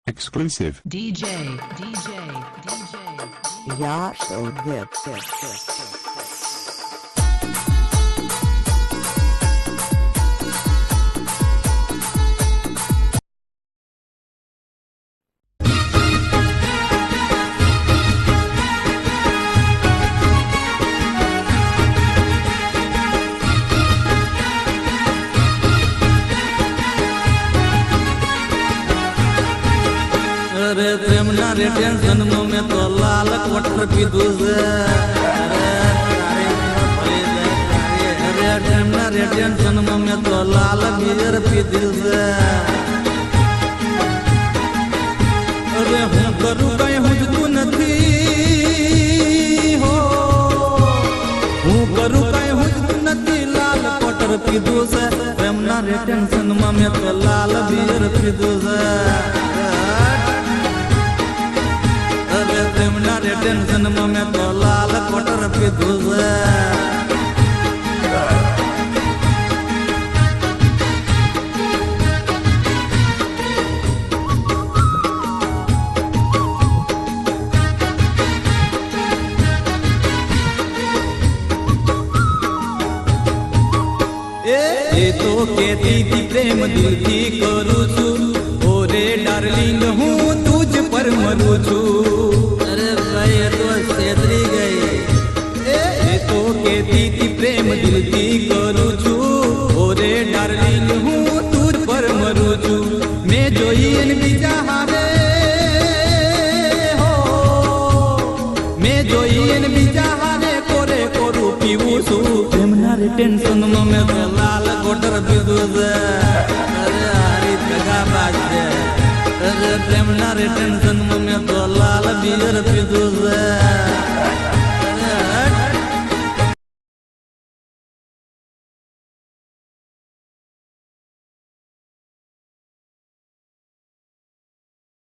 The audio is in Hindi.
Exclusive. DJ. Yeah, so good. अरे प्रेम ना रे टेंशन में तो लाल क्वार्टर पीधू से अरे प्रेम ना रे टेंशन में तो लाल बियर पीधू से अरे हूँ करूँ कहीं हुजतू नहीं हो हूँ करूँ कहीं हुजतू नहीं लाल क्वार्टर पीधू से प्रेम ना रे टेंशन में तो लाल बियर पीधू से टेंशन में तो लाल क्वार्टर पीधू से ये तो कहती थी प्रेम दिल की करू छू ओरे डार्लिंग हूँ तुझ पर मरू छू प्रेम दिल की करू छू ओरे डार्लिंग हूँ तुझ पर मरू छू मैं जोईन बीजा हारे हो मैं जोईन बीजा हारे कोरे कोरू पीवू छू प्रेम ना रे टेंशन में तो लाल गोटर पीधू से अरे हरी जगह बाज दे अरे प्रेम ना रे टेंशन में तो लाल बियर पीधू से